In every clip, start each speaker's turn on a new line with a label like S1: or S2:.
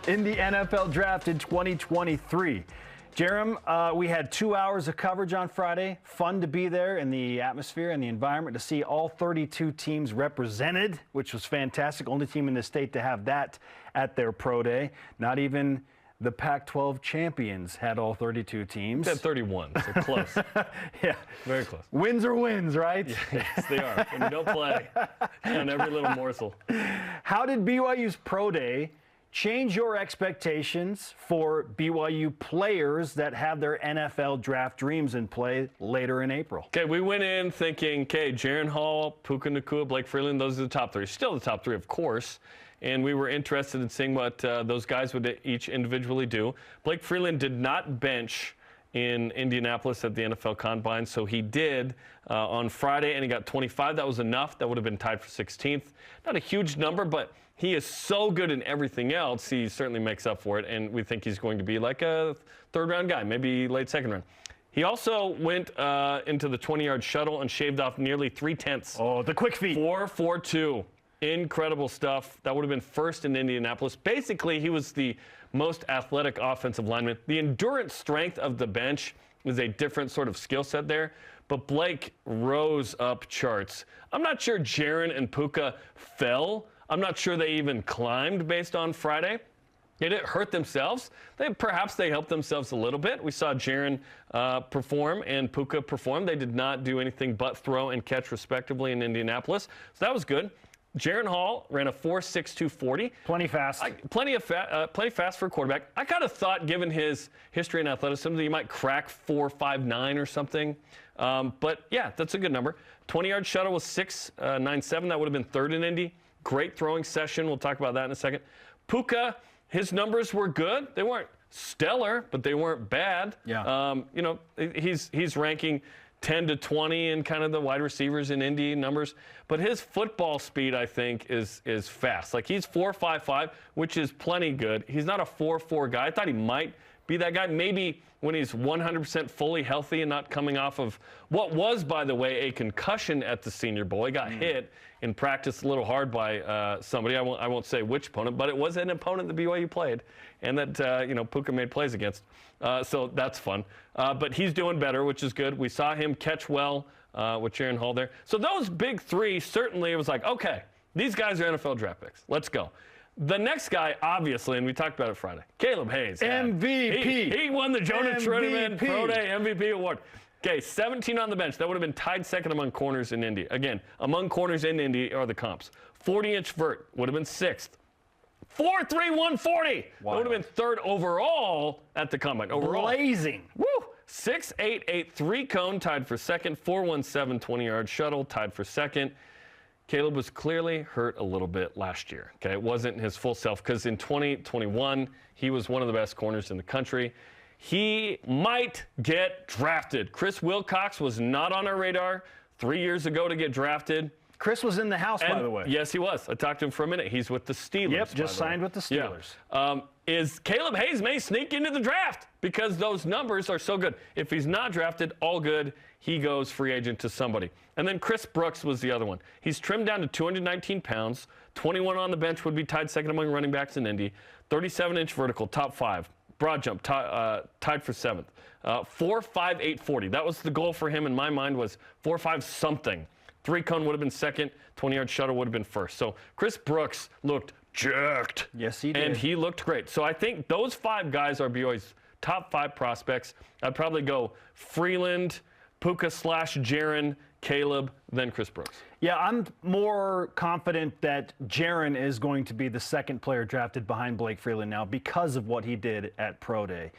S1: in the NFL Draft in 2023. Jarom, we had 2 hours of coverage on Friday. Fun to be there in the atmosphere and the environment to see all 32 teams represented, which was fantastic. Only team in the state to have that at their pro day. Not even the Pac-12 champions had all 32 teams.
S2: They had 31, so close.
S1: Yeah.
S2: Very close.
S1: Wins are wins, right?
S2: Yes, they are. When you don't play on every little morsel.
S1: How did BYU's pro day change your expectations for BYU players that have their NFL draft dreams in play later in April?
S2: Okay, we went in thinking, okay, Jaron Hall, Puka Nacua, Blake Freeland, those are the top three. Still the top three, of course. And we were interested in seeing what those guys would each individually do. Blake Freeland did not bench in Indianapolis at the NFL Combine, so he did on Friday, and he got 25. That was enough. That would have been tied for 16th. Not a huge number, but he is so good in everything else, he certainly makes up for it, and we think he's going to be like a third-round guy, maybe late second round. He also went into the 20-yard shuttle and shaved off nearly 3/10.
S1: Oh, the quick feet.
S2: 4.42. Incredible stuff. That would have been first in Indianapolis. Basically, he was the most athletic offensive lineman. The endurance strength of the bench is a different sort of skill set there, but Blake rose up charts. I'm not sure Jaron and Puka fell. I'm not sure they even climbed based on Friday. They didn't hurt themselves. Perhaps they helped themselves a little bit. We saw Jaron perform and Puka perform. They did not do anything but throw and catch respectively in Indianapolis, so that was good. Jaron Hall ran a 4.62 40.
S1: Plenty fast.
S2: Plenty fast for a quarterback. I kind of thought, given his history and athleticism, that he might crack 4.59 or something. But yeah, that's a good number. 20-yard shuttle was 6.97. That would have been third in Indy. Great throwing session. We'll talk about that in a second. Puka, his numbers were good. They weren't stellar, but they weren't bad.
S1: Yeah.
S2: You know, he's ranking 10 to 20 in kind of the wide receivers in Indy numbers. But his football speed, I think, is fast. Like, he's 4.55, which is plenty good. He's not a 4.4 guy. I thought he might be that guy. Maybe when he's 100% fully healthy and not coming off of what was, by the way, a concussion at the Senior Bowl. He got hit in practice a little hard by somebody. I won't say which opponent, but it was an opponent that BYU played and that, you know, Puka made plays against. So that's fun. But he's doing better, which is good. We saw him catch well with Jaron Hall there. So those big three, certainly it was like, okay, these guys are NFL draft picks. Let's go. The next guy, obviously, and we talked about it Friday, Caleb Hayes.
S1: MVP.
S2: He won the Jonas Trudeman Pro Day MVP award. Okay, 17 on the bench. That would have been tied second among corners in Indy. Again, among corners in Indy are the comps. 40-inch vert would have been sixth. 4.3 140.
S1: Wow.
S2: That would have been third overall at the combine. Overall.
S1: Blazing.
S2: Woo! 6.88 3-cone tied for second. 4.17 20-yard shuttle tied for second. Caleb was clearly hurt a little bit last year. Okay, it wasn't his full self because in 2021 he was one of the best corners in the country. He might get drafted. Chris Wilcox was not on our radar 3 years ago to get drafted.
S1: Chris was in the house, by the way.
S2: Yes, he was. I talked to him for a minute. He's with the Steelers.
S1: Yep, just signed with the Steelers.
S2: Yeah. Is Caleb Hayes may sneak into the draft because those numbers are so good. If he's not drafted, all good. He goes free agent to somebody. And then Chris Brooks was the other one. He's trimmed down to 219 pounds. 21 on the bench would be tied second among running backs in Indy. 37-inch vertical, top 5. Broad jump, tied for 7th. 4.58 40. That was the goal for him in my mind, was 4.5 something. 3-cone would have been second. 20-yard shuttle would have been first. So Chris Brooks looked jerked.
S1: Yes, he did.
S2: And he looked great. So I think those 5 guys are BYU's top 5 prospects. I'd probably go Freeland, Puka / Jaron, Caleb, then Chris Brooks.
S1: Yeah, I'm more confident that Jaron is going to be the second player drafted behind Blake Freeland now because of what he did at Pro Day.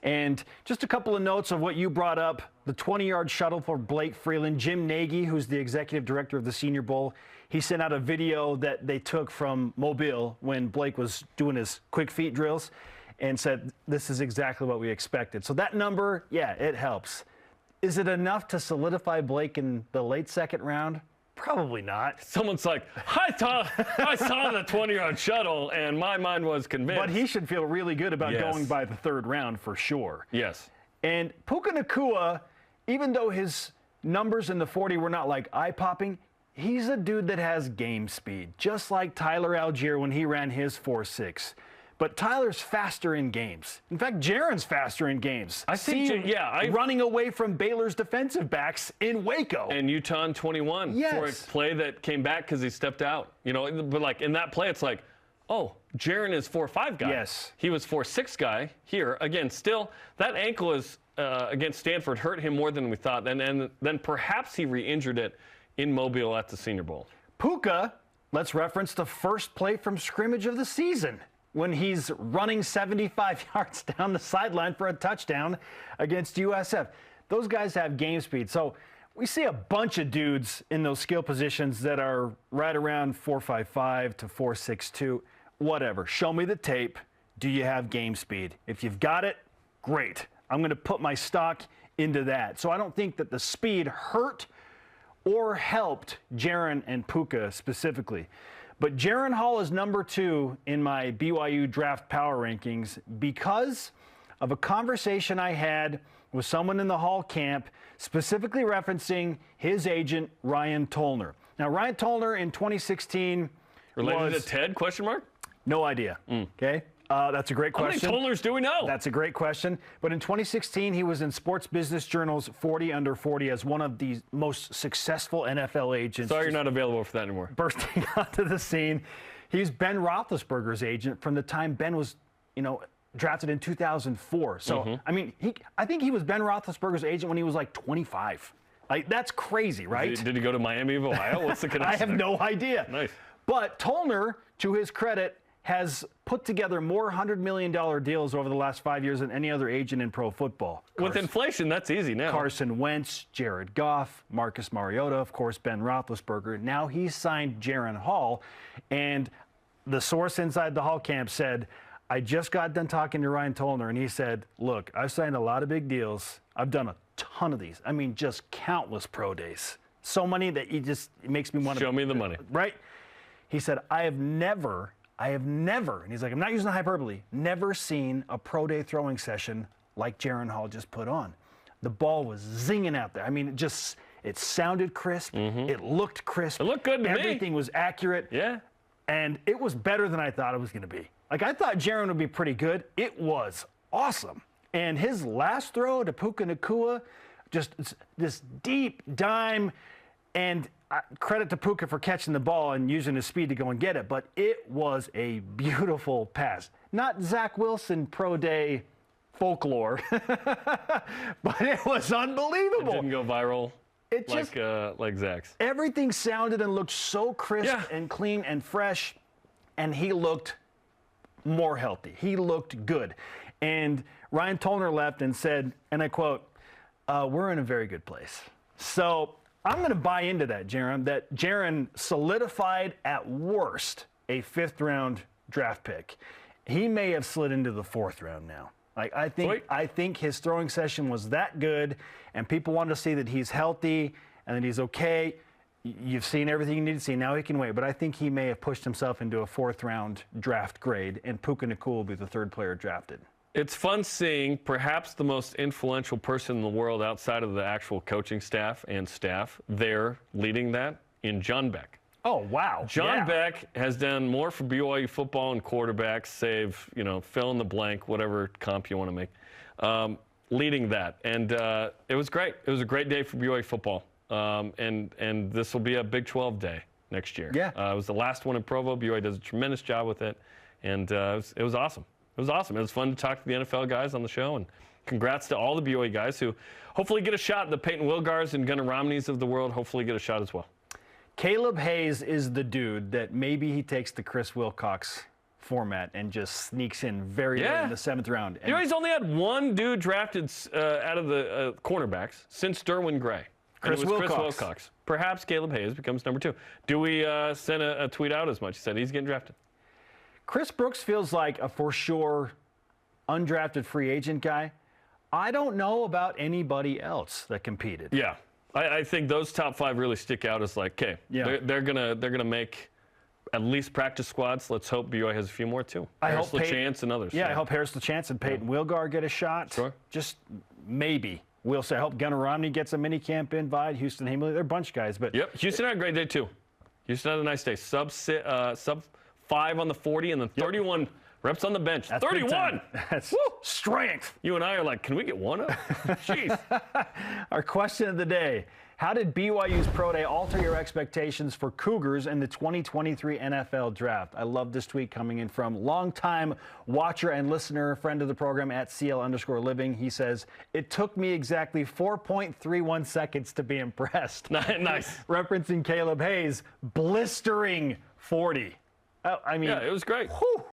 S1: And just a couple of notes of what you brought up, the 20-yard shuttle for Blake Freeland. Jim Nagy, who's the executive director of the Senior Bowl, he sent out a video that they took from Mobile when Blake was doing his quick feet drills and said, this is exactly what we expected. So that number, yeah, it helps. Is it enough to solidify Blake in the late second round? Probably not.
S2: Someone's like, I saw the 20-yard shuttle, and my mind was convinced.
S1: But he should feel really good about going by the third round for sure.
S2: Yes.
S1: And Puka Nacua, even though his numbers in the 40 were not like eye-popping, he's a dude that has game speed, just like Tyler Algier when he ran his 4.6. but Tyler's faster in games. In fact, Jaron's faster in games.
S2: I think,
S1: running away from Baylor's defensive backs in Waco.
S2: And Utah in 21 for a play that came back because he stepped out. You know, but like in that play, it's like, oh, Jaron is 4'5" guy.
S1: Yes.
S2: He was 4'6" guy here. Again, still, that ankle is against Stanford hurt him more than we thought. And then perhaps he re-injured it in Mobile at the Senior Bowl.
S1: Puka, let's reference the first play from scrimmage of the season when he's running 75 yards down the sideline for a touchdown against USF. Those guys have game speed. So we see a bunch of dudes in those skill positions that are right around 4.55 to 4.62, whatever. Show me the tape. Do you have game speed? If you've got it, great. I'm going to put my stock into that. So I don't think that the speed hurt or helped Jaron and Puka specifically. But Jaron Hall is number 2 in my BYU draft power rankings because of a conversation I had with someone in the Hall camp, specifically referencing his agent, Ryan Toler. Now, Ryan Toler in 2016
S2: Related to Ted, question mark?
S1: No idea, okay? That's a great question.
S2: How many Tolers do we know?
S1: That's a great question. But in 2016, he was in Sports Business Journal's 40 Under 40 as one of the most successful NFL agents.
S2: Sorry you're not available for that anymore.
S1: Bursting onto the scene. He's Ben Roethlisberger's agent from the time Ben was, drafted in 2004. So, I mean, I think he was Ben Roethlisberger's agent when he was like 25. Like, that's crazy, right?
S2: Did he go to Miami of Ohio? What's the connection?
S1: I have no idea.
S2: Nice.
S1: But Toler, to his credit, has put together more $100 million deals over the last 5 years than any other agent in pro football.
S2: With inflation, that's easy now.
S1: Carson Wentz, Jared Goff, Marcus Mariota, of course, Ben Roethlisberger. Now he's signed Jaron Hall, and the source inside the Hall camp said, I just got done talking to Ryan Toler, and he said, look, I've signed a lot of big deals. I've done a ton of these. I mean, just countless pro days. So many that it makes me want to...
S2: Show me the money.
S1: Right? He said, I have never, and he's like, I'm not using the hyperbole, never seen a pro day throwing session like Jaron Hall just put on. The ball was zinging out there. I mean, it sounded crisp. It looked crisp.
S2: It looked good to me.
S1: Everything was accurate.
S2: Yeah.
S1: And it was better than I thought it was going to be. Like, I thought Jaron would be pretty good. It was awesome. And his last throw to Puka Nacua, just this deep dime, and credit to Puka for catching the ball and using his speed to go and get it, but it was a beautiful pass. Not Zach Wilson pro day folklore, but it was unbelievable.
S2: It didn't go viral like Zach's.
S1: Everything sounded and looked so crisp and clean and fresh, and he looked more healthy. He looked good. And Ryan Toler left and said, and I quote, we're in a very good place. So I'm going to buy into that, Jaron, that Jaron solidified at worst a 5th-round draft pick. He may have slid into the 4th round now. Like, I think his throwing session was that good, and people want to see that he's healthy and that he's okay. You've seen everything you need to see. Now he can wait. But I think he may have pushed himself into a 4th-round draft grade, and Puka Nacua will be the 3rd player drafted.
S2: It's fun seeing perhaps the most influential person in the world outside of the actual coaching staff and staff there leading that in John Beck.
S1: Oh, wow.
S2: John Beck has done more for BYU football and quarterbacks, save, fill in the blank, whatever comp you want to make, leading that. And it was great. It was a great day for BYU football. And this will be a Big 12 day next year.
S1: Yeah.
S2: It was the last one in Provo. BYU does a tremendous job with it. And it was awesome. It was awesome. It was fun to talk to the NFL guys on the show, and congrats to all the BYU guys who hopefully get a shot. The Peyton Wilgars and Gunnar Romneys of the world hopefully get a shot as well.
S1: Caleb Hayes is the dude that maybe he takes the Chris Wilcox format and just sneaks in very late in the 7th round. And
S2: BYU's only had one dude drafted out of the cornerbacks since Derwin Gray.
S1: Chris Wilcox.
S2: Chris Wilcox. Perhaps Caleb Hayes becomes number 2. Do we send a tweet out as much? He said he's getting drafted.
S1: Chris Brooks feels like a for sure undrafted free agent guy. I don't know about anybody else that competed.
S2: Yeah, I think those top 5 really stick out as like, okay, they're gonna make at least practice squads. Let's hope BYU has a few more too. Harris LaChance and others.
S1: Yeah, I hope Harris LaChance and Peyton Wilgar get a shot.
S2: Sure.
S1: Just maybe. We'll say I hope Gunnar Romney gets a mini camp invite. Houston Hamley, they're a bunch of guys. But
S2: yep, Houston had a great day too. Houston had a nice day. Sub 5 on the 40 and then 31 Reps on the bench.
S1: That's big
S2: 31.
S1: time. That's
S2: Woo!
S1: strength.
S2: You and I are like, can we get one up? Jeez.
S1: Our question of the day. How did BYU's Pro Day alter your expectations for Cougars in the 2023 NFL Draft? I love this tweet coming in from longtime watcher and listener, friend of the program at CL_living. He says, it took me exactly 4.31 seconds to be impressed.
S2: Nice.
S1: Referencing Caleb Hayes' blistering 40. Oh, I mean,
S2: Yeah, it was great.
S1: Whew,